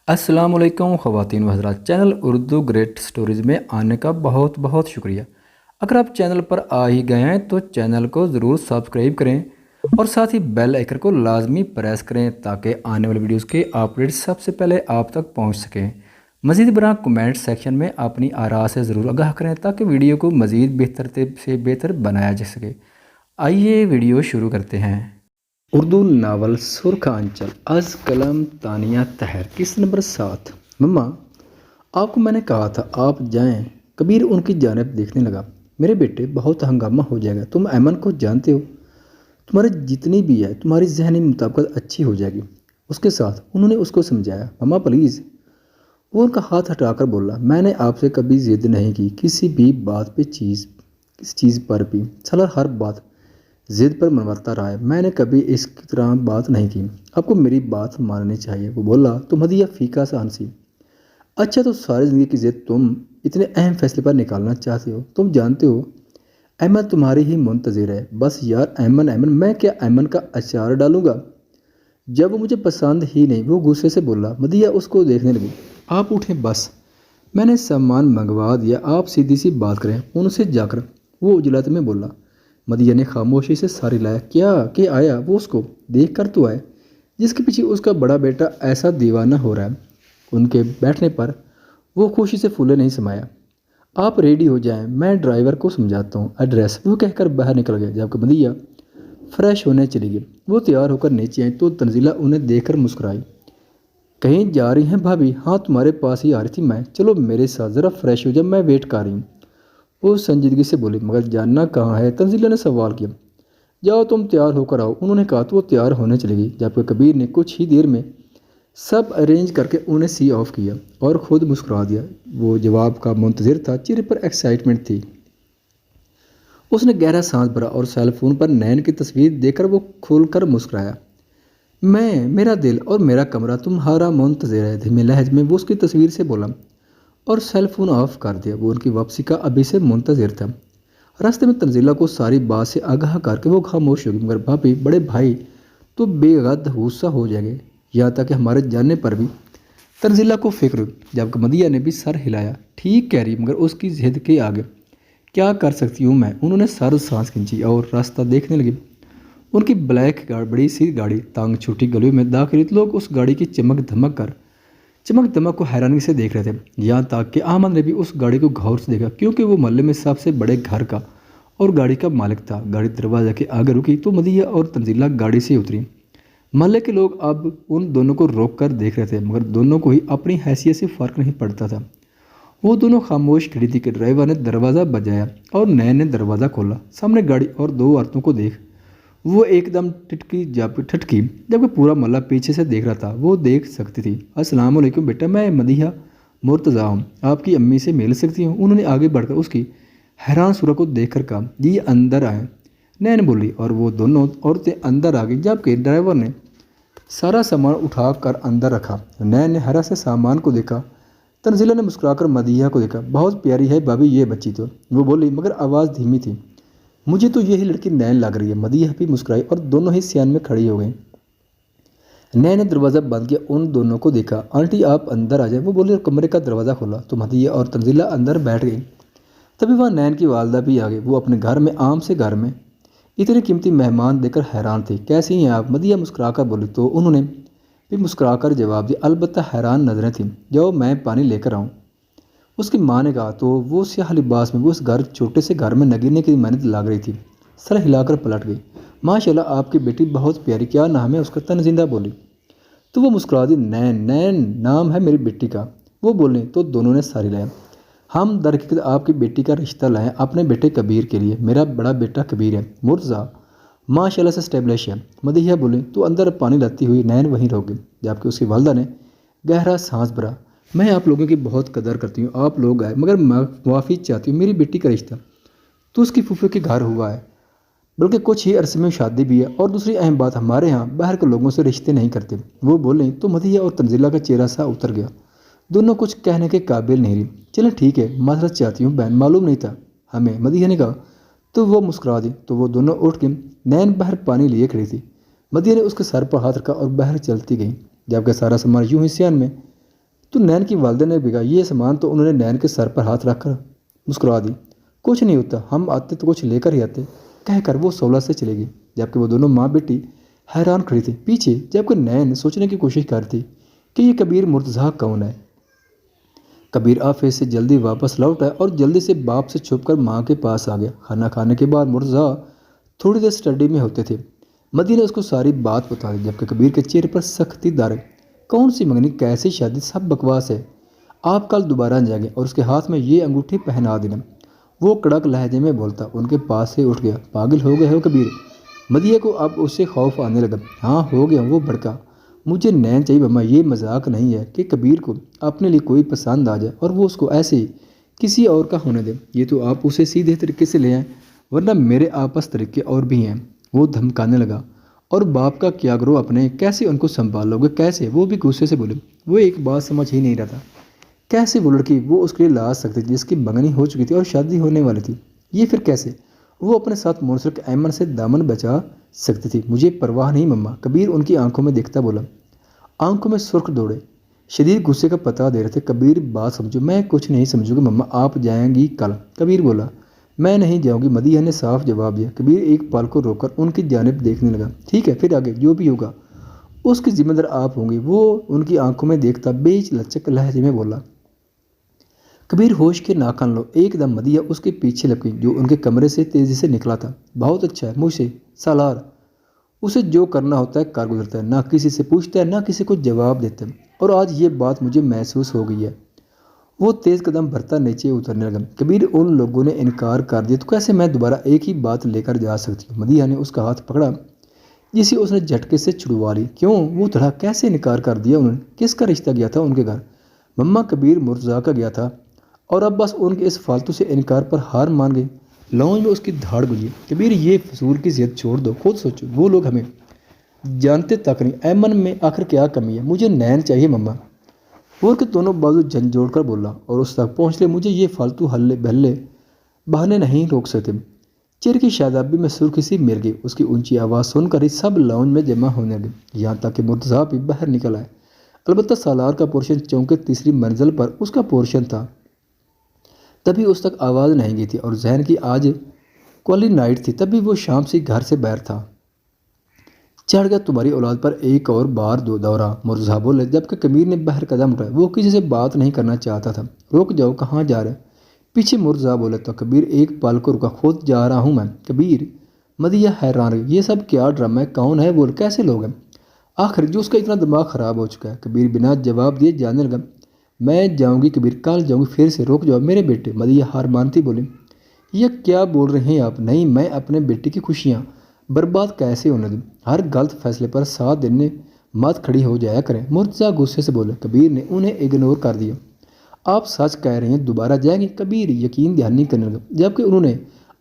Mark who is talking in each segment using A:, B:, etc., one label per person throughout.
A: السلام علیکم خواتین و حضرات، چینل اردو گریٹ سٹوریز میں آنے کا بہت بہت شکریہ۔ اگر آپ چینل پر آ ہی گئے ہیں تو چینل کو ضرور سبسکرائب کریں اور ساتھ ہی بیل آئیکن کو لازمی پریس کریں تاکہ آنے والی ویڈیوز کے اپڈیٹ سب سے پہلے آپ تک پہنچ سکیں۔ مزید برآں کمنٹ سیکشن میں اپنی آراء سے ضرور آگاہ کریں تاکہ ویڈیو کو مزید بہتر سے بہتر بنایا جا سکے۔ آئیے ویڈیو شروع کرتے ہیں۔ اردو ناول سرخ آنچل از قلم تانیہ طاہر، قسط نمبر 7۔ مما، آپ کو میں نے کہا تھا آپ جائیں۔ کبیر ان کی جانب دیکھنے لگا۔ میرے بیٹے، بہت ہنگامہ ہو جائے گا، تم ایمن کو جانتے ہو، تمہاری جتنی بھی ہے تمہاری ذہنی مطابقت اچھی ہو جائے گی اس کے ساتھ۔ انہوں نے اس کو سمجھایا۔ مما پلیز۔ وہ ان کا ہاتھ ہٹا کر بولا، میں نے آپ سے کبھی ضد نہیں کی کسی بھی بات پہ، کسی چیز پر بھی۔ سالار ہر بات ضد پر منواتا رہا ہے، میں نے کبھی اس کی طرح بات نہیں کی، آپ کو میری بات ماننی چاہیے۔ وہ بولا تو مدیحہ فیکا سا ہنسی۔ اچھا، تو ساری زندگی کی ضد تم اتنے اہم فیصلے پر نکالنا چاہتے ہو؟ تم جانتے ہو ایمن تمہاری ہی منتظر ہے۔ بس یار، ایمن ایمن، میں کیا ایمن کا اچار ڈالوں گا جب وہ مجھے پسند ہی نہیں؟ وہ غصے سے بولا۔ مدیحہ اس کو دیکھنے لگی۔ آپ اٹھیں بس، میں نے سامان منگوا دیا، آپ سیدھی سی بات کریں ان سے جا کر، وہ اجلاتے میں بولا۔ مدیحہ نے خاموشی سے ساری لایا۔ کیا کہ آیا؟ وہ اس کو دیکھ کر تو آئے جس کے پیچھے اس کا بڑا بیٹا ایسا دیوانہ ہو رہا ہے۔ ان کے بیٹھنے پر وہ خوشی سے پھولے نہیں سمایا۔ آپ ریڈی ہو جائیں، میں ڈرائیور کو سمجھاتا ہوں ایڈریس، وہ کہہ کر باہر نکل گیا۔ جبکہ مدیحہ فریش ہونے چلی گئی۔ وہ تیار ہو کر نیچے آئیں تو تنزیلہ انہیں دیکھ کر مسکرائی۔ کہیں جا رہی ہیں بھابھی؟ ہاں، تمہارے پاس ہی آ رہی تھی میں، چلو میرے ساتھ، ذرا فریش ہو جا، میں ویٹ کر رہی ہوں۔ وہ سنجیدگی سے بولی۔ مگر جاننا کہاں ہے؟ تنزیلہ نے سوال کیا۔ جاؤ تم تیار ہو کر آؤ، انہوں نے کہا تو وہ تیار ہونے چلی گئی۔ جبکہ کبیر نے کچھ ہی دیر میں سب ارینج کر کے انہیں سی آف کیا اور خود مسکرا دیا۔ وہ جواب کا منتظر تھا، چہرے پر ایکسائٹمنٹ تھی۔ اس نے گہرا سانس بھرا اور سیل فون پر نین کی تصویر دیکھ کر وہ کھل کر مسکرایا۔ میرا دل اور میرا کمرہ تمہارا منتظر ہے، دھیمے لہجے میں وہ اس کی تصویر سے بولا اور سیل فون آف کر دیا۔ وہ ان کی واپسی کا ابھی سے منتظر تھا۔ راستے میں تنزیلہ کو ساری بات سے آگاہ کر کے وہ خاموش ہو گئی۔ مگر بھابھی، بڑے بھائی تو بے حد غصہ ہو جائے گے، یہاں تک کہ ہمارے جاننے پر بھی۔ تنزیلہ کو فکر ہوئی، جبکہ مدیحہ نے بھی سر ہلایا۔ ٹھیک کہہ رہی، مگر اس کی ضد کے آگے کیا کر سکتی ہوں میں؟ انہوں نے سر سانس کھینچی اور راستہ دیکھنے لگی۔ ان کی بلیک بڑی سی گاڑی تانگ چھوٹی گلیوں میں داخل ہوئی۔ لوگ اس گاڑی کی چمک دمک کو حیرانی سے دیکھ رہے تھے، یہاں تک کہ احمد نے بھی اس گاڑی کو غور سے دیکھا، کیونکہ وہ محلے میں سب سے بڑے گھر کا اور گاڑی کا مالک تھا۔ گاڑی دروازے کے آگے رکی تو مدیحہ اور تنزیلہ گاڑی سے اتری۔ محلے کے لوگ اب ان دونوں کو روک کر دیکھ رہے تھے، مگر دونوں کو ہی اپنی حیثیت سے فرق نہیں پڑتا تھا۔ وہ دونوں خاموش کھڑی تھی کہ ڈرائیور نے دروازہ بجایا اور نین نے دروازہ کھولا۔ سامنے گاڑی اور دو عورتوں کو دیکھ وہ ایک دم ٹھٹکی، جبکہ پورا محلہ پیچھے سے دیکھ رہا تھا۔ وہ دیکھ سکتی تھی۔ السلام علیکم بیٹا، میں مدیحہ مرتضیٰ ہوں، آپ کی امی سے مل سکتی ہوں؟ انہوں نے آگے بڑھ کر اس کی حیران صورت کو دیکھ کر کہا۔ جی اندر آئیں، نین بولی، اور وہ دونوں عورتیں اندر آ گئیں۔ جبکہ ڈرائیور نے سارا سامان اٹھا کر اندر رکھا، نین نے حیرت سے سامان کو دیکھا۔ تنزیلہ نے مسکرا کر مدیحہ کو دیکھا۔ بہت پیاری ہے بھابھی یہ بچی تو، وہ بولی، مگر آواز دھیمی تھی۔ مجھے تو یہی لڑکی نین لگ رہی ہے۔ مدیحہ بھی مسکرائی اور دونوں ہی سیان میں کھڑی ہو گئیں۔ نین نے دروازہ بند کیا، ان دونوں کو دیکھا۔ آنٹی آپ اندر آ جائیں، وہ بولی اور کمرے کا دروازہ کھولا تو مدیحہ اور تنزیلہ اندر بیٹھ گئی۔ تبھی وہاں نین کی والدہ بھی آ گئی۔ وہ اپنے گھر میں عام سے گھر میں اتنے قیمتی مہمان دیکھ کر حیران تھی۔ کیسی ہیں آپ؟ مدیحہ مسکرا کر بولی تو انہوں نے بھی مسکرا کر جواب دیا، البتہ حیران نظریں تھیں۔ جاؤ میں پانی لے کر آؤں، اس کی ماں نے کہا تو وہ سیاہ لباس میں وہ اس چھوٹے سے گھر میں نگینے کی محنت لگ رہی تھی، سر ہلا کر پلٹ گئی۔ ماشاء اللہ آپ کی بیٹی بہت پیاری، کیا نام ہے اس کا؟ تنزیلہ بولی تو وہ مسکرا دی۔ نین نام ہے میری بیٹی کا، وہ بولیں تو دونوں نے ساری لایا۔ ہم درحقیقت آپ کی بیٹی کا رشتہ لائے اپنے بیٹے کبیر کے لیے، میرا بڑا بیٹا کبیر ہے، مرتضیٰ ماشاء اللہ سے اسٹیبلش ہے۔ مدیحہ بولی تو اندر پانی لاتی ہوئی نین وہیں رک گئی، جبکہ اس کی والدہ نے گہرا سانس بھرا۔ میں آپ لوگوں کی بہت قدر کرتی ہوں، آپ لوگ آئے، مگر معافی چاہتی ہوں، میری بیٹی کا رشتہ تو اس کی پھوپھی کے گھر ہوا ہے، بلکہ کچھ ہی عرصے میں شادی بھی ہے، اور دوسری اہم بات، ہمارے ہاں باہر کے لوگوں سے رشتے نہیں کرتے۔ وہ بولیں تو مدیحہ اور تنزیلہ کا چہرہ سا اتر گیا، دونوں کچھ کہنے کے قابل نہیں رہی۔ چلیں ٹھیک ہے، معذرت چاہتی ہوں بہن، معلوم نہیں تھا ہمیں، مدیحہ نے کہا تو وہ مسکرا دی تو وہ دونوں اٹھ کے نین باہر پانی لیے کھڑی تھی۔ مدیحہ نے اس کے سر پر ہاتھ رکھا اور باہر چلتی گئی، جبکہ سارا سامان یوں ہی سیان میں تو نین کی والدہ نے بھی کہا یہ سامان، تو انہوں نے نین کے سر پر ہاتھ رکھ کر مسکرا دی۔ کچھ نہیں ہوتا، ہم آتے تو کچھ لے کر ہی آتے، کہہ کر وہ سولہ سے چلے گئی، جبکہ وہ دونوں ماں بیٹی حیران کھڑی تھی پیچھے، جبکہ نین سوچنے کی کوشش کر رہی تھی کہ یہ کبیر مرتضیٰ کون ہے۔ کبیر آفس سے جلدی واپس لوٹا اور جلدی سے باپ سے چھپ کر ماں کے پاس آ گیا۔ کھانا کھانے کے بعد مرتضیٰ تھوڑی دیر اسٹڈی میں ہوتے تھے۔ مدی نے اس کو ساری بات بتا دی، جبکہ کبیر کے چہرے پر سختی دار، کون سی منگنی، کیسی شادی، سب بکواس ہے، آپ کل دوبارہ جائیں گے اور اس کے ہاتھ میں یہ انگوٹھی پہنا دینا۔ وہ کڑک لہجے میں بولتا ان کے پاس سے اٹھ گیا۔ پاگل ہو گئے ہو کبیر؟ مدیہ کو اب اس سے خوف آنے لگا۔ ہاں ہو گیا، وہ بھڑکا۔ مجھے نین چاہیے مما، یہ مذاق نہیں ہے کہ کبیر کو اپنے لیے کوئی پسند آ جائے اور وہ اس کو ایسے کسی اور کا ہونے دے۔ یہ تو آپ اسے سیدھے طریقے سے لے آئیں، ورنہ میرے آپس طریقے اور بھی ہیں۔ وہ دھمکانے لگا۔ اور باپ کا کیا کرو اپنے، کیسے ان کو سنبھالو گے، کیسے؟ وہ بھی غصے سے بولے۔ وہ ایک بات سمجھ ہی نہیں رہا تھا، کیسے وہ لڑکی وہ اس کے لیے لا سکتی تھی جس کی منگنی ہو چکی تھی اور شادی ہونے والی تھی؟ یہ پھر کیسے وہ اپنے ساتھ منسلک ایمن سے دامن بچا سکتی تھی؟ مجھے پرواہ نہیں مما، کبیر ان کی آنکھوں میں دیکھتا بولا۔ آنکھوں میں سرخ دوڑے شدید غصے کا پتہ دے رہے تھے۔ کبیر بات سمجھو، میں کچھ نہیں سمجھوں گا مما، آپ جائیں گی کل؟ کبیر بولا۔ میں نہیں جاؤں گی، مدیحہ نے صاف جواب دیا۔ کبیر ایک پل کو روک کر ان کی جانب دیکھنے لگا۔ ٹھیک ہے، پھر آگے جو بھی ہوگا اس کی ذمہ دار آپ ہوں گی، وہ ان کی آنکھوں میں دیکھتا بیچ لچک لہجے میں بولا۔ کبیر ہوش کے ناکان لو۔ ایک دم مدیحہ اس کے پیچھے لپکی جو ان کے کمرے سے تیزی سے نکلا تھا۔ بہت اچھا ہے، مجھ سے سالار، اسے جو کرنا ہوتا ہے کر گزرتا ہے، نہ کسی سے پوچھتا ہے نہ کسی کو جواب دیتا ہے، اور آج یہ بات مجھے محسوس ہو گئی ہے۔ وہ تیز قدم بھرتا نیچے اترنے لگا۔ کبیر ان لوگوں نے انکار کر دیا تو کیسے میں دوبارہ ایک ہی بات لے کر جا سکتی ہوں؟ مدیحہ نے اس کا ہاتھ پکڑا جسے اس نے جھٹکے سے چھڑوا لی۔ کیوں؟ وہ تھڑا، کیسے انکار کر دیا انہوں نے؟ کس کا رشتہ گیا تھا ان کے گھر؟ مما، کبیر مرتضیٰ کا گیا تھا، اور اب بس ان کے اس فالتو سے انکار پر ہار مان گئی۔ لاؤنج میں اس کی دھاڑ گجی۔ کبیر، یہ فضول کی ضد چھوڑ دو، خود سوچو، وہ لوگ ہمیں جانتے تک نہیں، ایمن میں آخر کیا کمی ہے؟ مجھے نین چاہیے مما، اور کے دونوں بازو جھنجھوڑ کر بولا، اور اس تک پہنچ لے مجھے یہ فالتو ہلے بہلے بہانے نہیں روک سکتے۔ چہرے کی شادابی میں سرخی سی مر گئی۔ اس کی اونچی آواز سن کر ہی سب لاؤنج میں جمع ہونے لگے، یہاں تک کہ مرتضیٰ بھی باہر نکل آئے۔ البتہ سالار کا پورشن چونکہ تیسری منزل پر اس کا پورشن تھا، تبھی اس تک آواز نہیں گئی تھی، اور ذہن کی آج کولی نائٹ تھی، تبھی وہ شام سے گھر سے باہر تھا۔ چڑھ گیا تمہاری اولاد پر ایک اور بار دورہ، مرتضیٰ بولے، جبکہ کبیر نے باہر قدم اٹھایا۔ وہ کسی سے بات نہیں کرنا چاہتا تھا۔ رک جاؤ، کہاں جا رہے؟ پیچھے مرتضیٰ بولے تو کبیر ایک پل کو رکا۔ خود جا رہا ہوں میں۔ کبیر؟ مدیحہ حیران رہی، یہ سب کیا ڈرامہ ہے؟ کون ہے وہ؟ کیسے لوگ ہیں آخر جو اس کا اتنا دماغ خراب ہو چکا ہے؟ کبیر بنا جواب دیے جانے لگا۔ میں جاؤں گی کبیر، کل جاؤں گی، پھر سے رک جاؤ میرے بیٹے۔ مدیحہ ہار مانتی بولی، یہ کیا بول رہے ہیں آپ؟ نہیں، میں اپنے بیٹے کی خوشیاں برباد کیسے ہونے دوں؟ ہر غلط فیصلے پر ساتھ دینے مت کھڑی ہو جایا کریں۔ مرتضیٰ غصے سے بولے۔ کبیر نے انہیں اگنور کر دیا۔ آپ سچ کہہ رہے ہیں، دوبارہ جائیں گے؟ کبیر یقین دہانی کرنے لگا، جبکہ انہوں نے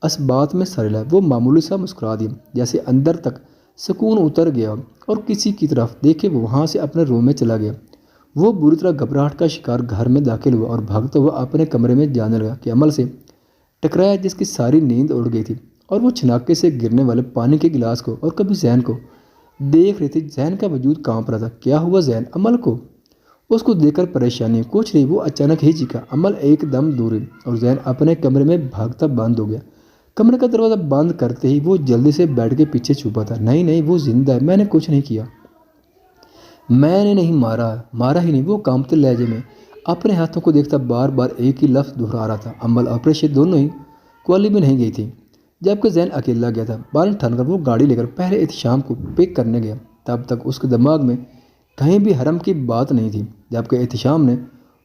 A: اس بات میں سر ہلایا۔ وہ معمولی سا مسکرا دیا، جیسے اندر تک سکون اتر گیا اور کسی کی طرف دیکھے وہ وہاں سے اپنے روم میں چلا گیا۔ وہ بری طرح گھبراہٹ کا شکار گھر میں داخل ہوا اور بھاگتا ہوا اپنے کمرے میں جانے لگا کہ عمل سے ٹکرایا جس کی ساری نیند اڑ گئی تھی، اور وہ چھناکے سے گرنے والے پانی کے گلاس کو اور کبھی ذہن کو دیکھ رہی تھی۔ ذہن کا وجود کانپ رہا تھا۔ کیا ہوا ذہن؟ عمل کو اس کو دیکھ کر پریشانی کچھ نہیں، وہ اچانک ہی چیخا۔ عمل ایک دم دور ہوئی اور ذہن اپنے کمرے میں بھاگتا بند ہو گیا۔ کمرے کا دروازہ بند کرتے ہی وہ جلدی سے بیڈ کے پیچھے چھپا تھا۔ نہیں نہیں، وہ زندہ ہے، میں نے کچھ نہیں کیا، میں نے نہیں مارا ہی نہیں۔ وہ کانپتے لہجے میں اپنے ہاتھوں کو دیکھتا بار بار ایک ہی لفظ دہرا رہا تھا، عمل اور پریشر دونوں ہی کوالی میں نہیں گئی تھی، جبکہ ذہن اکیلا گیا تھا۔ بالن ٹھان کر وہ گاڑی لے کر پہلے احتشام کو پک کرنے گیا۔ تب تک اس کے دماغ میں کہیں بھی حرم کی بات نہیں تھی، جبکہ احتشام نے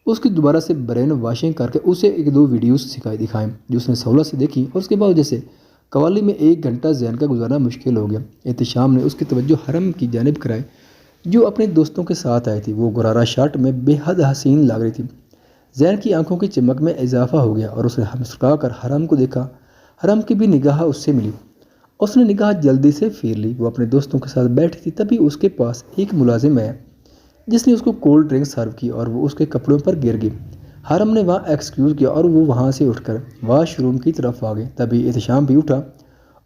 A: اس کی دوبارہ سے برین واشنگ کر کے اسے ایک دو ویڈیوز دکھائیں جو اس نے سہولت سے دیکھی، اور اس کے بعد جیسے قوالی میں ایک گھنٹہ ذہن کا گزارنا مشکل ہو گیا۔ احتشام نے اس کی توجہ حرم کی جانب کرائی جو اپنے دوستوں کے ساتھ آئی تھی۔ وہ غرارہ شرٹ میں بے حد حسین لگ رہی تھی۔ ذہن کی آنکھوں کی چمک میں اضافہ ہو گیا اور اس نے مسکرا کر حرم کو دیکھا۔ حرم کی بھی نگاہ اس سے ملی۔ اس نے نگاہ جلدی سے پھیر لی۔ وہ اپنے دوستوں کے ساتھ بیٹھی تھی، تبھی اس کے پاس ایک ملازم آیا جس نے اس کو کولڈ ڈرنک سرو کی اور وہ اس کے کپڑوں پر گر گئی۔ حرم نے وہاں ایکسکیوز کیا اور وہ وہاں سے اٹھ کر واش روم کی طرف آ گئی۔ تبھی احتشام بھی اٹھا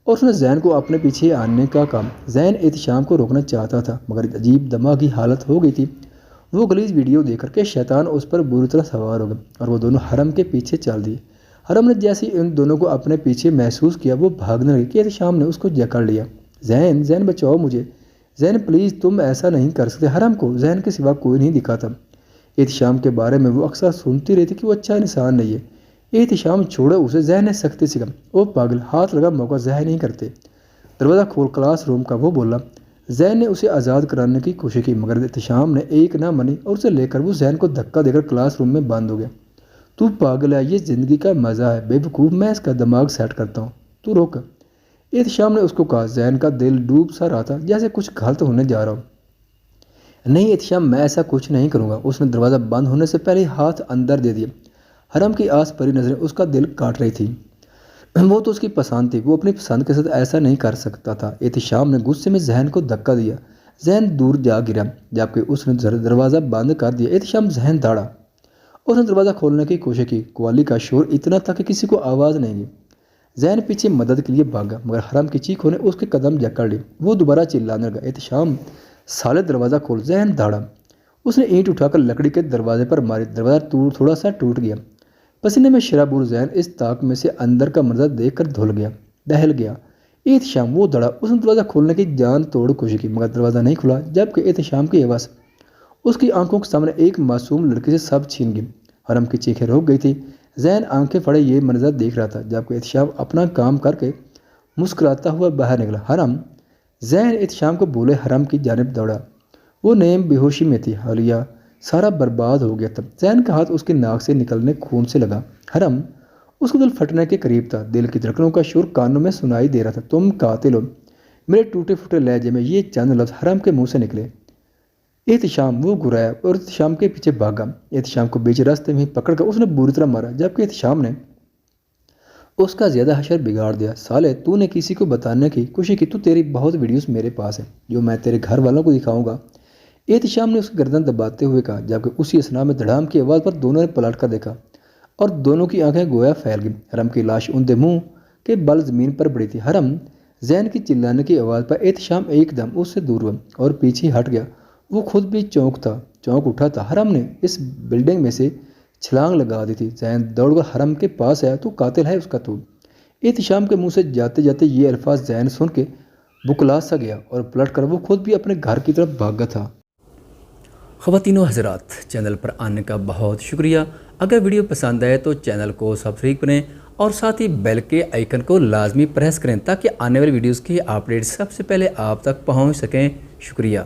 A: اور اس نے ذہن کو اپنے پیچھے آنے کا کہا۔ ذہن احتشام کو روکنا چاہتا تھا، مگر عجیب دماغی حالت ہو گئی تھی۔ وہ گلیز ویڈیو دیکھ کر کے شیطان اس پر بری طرح سوار ہو گیا اور وہ دونوں حرم کے پیچھے چل دیے۔ حرم نے جیسے ان دونوں کو اپنے پیچھے محسوس کیا وہ بھاگنے لگی کہ احتشام نے اس کو جکڑ لیا۔ زین، زین بچاؤ مجھے، زین پلیز تم ایسا نہیں کر سکتے۔ حرم کو زین کے سوا کوئی نہیں دکھا تھا۔ احتشام کے بارے میں وہ اکثر سنتی رہی تھی کہ وہ اچھا انسان نہیں ہے۔ احتشام چھوڑو اسے، زین نے سختی سے کہا۔ او پاگل، ہاتھ لگا موقع ضائع نہیں کرتے۔ دروازہ کھول کلاس روم کا، وہ بولا۔ زین نے اسے آزاد کرانے کی کوشش کی مگر احتشام نے ایک نہ منی اور اسے لے کر وہ زین کو دھکا دے کر کلاس روم میں بند ہو گیا۔ تو پاگل ہے، یہ زندگی کا مزہ ہے بے وقوف، میں اس کا دماغ سیٹ کرتا ہوں، تو روک۔ احتشام نے اس کو کہا۔ زین کا دل ڈوب سا رہا تھا جیسے کچھ غلط ہونے جا رہا ہو۔ نہیں احتشام، میں ایسا کچھ نہیں کروں گا۔ اس نے دروازہ بند ہونے سے پہلے ہاتھ اندر دے دیا۔ حرم کی آس پری نظریں اس کا دل کاٹ رہی تھی۔ وہ تو اس کی پسند تھی، وہ اپنی پسند کے ساتھ ایسا نہیں کر سکتا تھا۔ احتشام نے غصے میں زین کو دھکا دیا۔ زین دور جا گرا جبکہ اس نے دروازہ بند کر دیا۔ احتشام ذہن داڑا۔ اس نے دروازہ کھولنے کی کوشش کی۔ قوالی کا شور اتنا تھا کہ کسی کو آواز نہیں دی۔ زین پیچھے مدد کے لیے بھاگا مگر حرم کی چیخوں نے اس کے قدم جکڑ لی۔ وہ دوبارہ چلانے لگا۔ احتشام سالے دروازہ کھول۔ زین داڑا۔ اس نے اینٹ اٹھا کر لکڑی کے دروازے پر ماری۔ دروازہ تھوڑا سا ٹوٹ گیا۔ پسینے میں شرابور زین اس طاق میں سے اندر کا منظر دیکھ کر دہل گیا۔ احتشام، وہ دڑا۔ اس نے دروازہ کھولنے کی جان توڑ کوشش کی مگر دروازہ نہیں کھلا جبکہ احتشام کی آواز اس کی آنکھوں کے سامنے ایک معصوم لڑکی سے سب چھین گئی۔ حرم کی چیخیں رک گئی تھی۔ زین آنکھیں پھڑے یہ منظر دیکھ رہا تھا جبکہ احتشام اپنا کام کر کے مسکراتا ہوا باہر نکلا۔ حرم، زین احتشام کو بولے حرم کی جانب دوڑا۔ وہ نیم بے ہوشی میں تھی۔ حالیہ سارا برباد ہو گیا تھا۔ زین کا ہاتھ اس کی ناک سے نکلنے خون سے لگا۔ حرم، اس کو دل پھٹنے کے قریب تھا۔ دل کی دھڑکنوں کا شور کانوں میں سنائی دے رہا تھا۔ تم قاتل ہو۔ میرے ٹوٹے پھوٹے لہجے میں یہ چند لفظ حرم کے منہ سے نکلے۔ احتشام، وہ گرایا اور احتشام کے پیچھے بھاگا۔ احتشام کو بیچ راستے میں پکڑ کر اس نے بری طرح مارا جبکہ احتشام نے اس کا زیادہ حشر بگاڑ دیا۔ سالے، تو نے کسی کو بتانے کی کوشش کی تو تیری بہت ویڈیوز میرے پاس ہیں جو میں تیرے گھر والوں کو دکھاؤں گا۔ احتشام نے اس کی گردن دباتے ہوئے کہا جبکہ اسی اثنا میں دھڑام کی آواز پر دونوں نے پلٹ کر دیکھا اور دونوں کی آنکھیں گویا پھیل گئیں۔ حرم کی لاش اندھے منہ کے بل زمین پر پڑی تھی۔ حرم، زین کی چلانے کی آواز پر احتشام ایک دم اس سے دور ہوا اور پیچھے ہٹ گیا۔ وہ خود بھی چونک اٹھا تھا۔ حرم نے اس بلڈنگ میں سے چھلانگ لگا دی تھی۔ زین دوڑ کر حرم کے پاس آیا۔ تو قاتل ہے اس کا تو۔ احتشام کے منہ سے جاتے جاتے یہ الفاظ زین سن کے بکلا سا گیا اور پلٹ کر وہ خود بھی اپنے گھر کی طرف بھاگا تھا۔ خواتین و حضرات، چینل پر آنے کا بہت شکریہ۔ اگر ویڈیو پسند آئے تو چینل کو سبسکرائب کریں اور ساتھ ہی بیل کے آئیکن کو لازمی پریس کریں تاکہ آنے والی ویڈیوز کی اپڈیٹ سب سے پہلے آپ تک پہنچ سکیں۔ شکریہ۔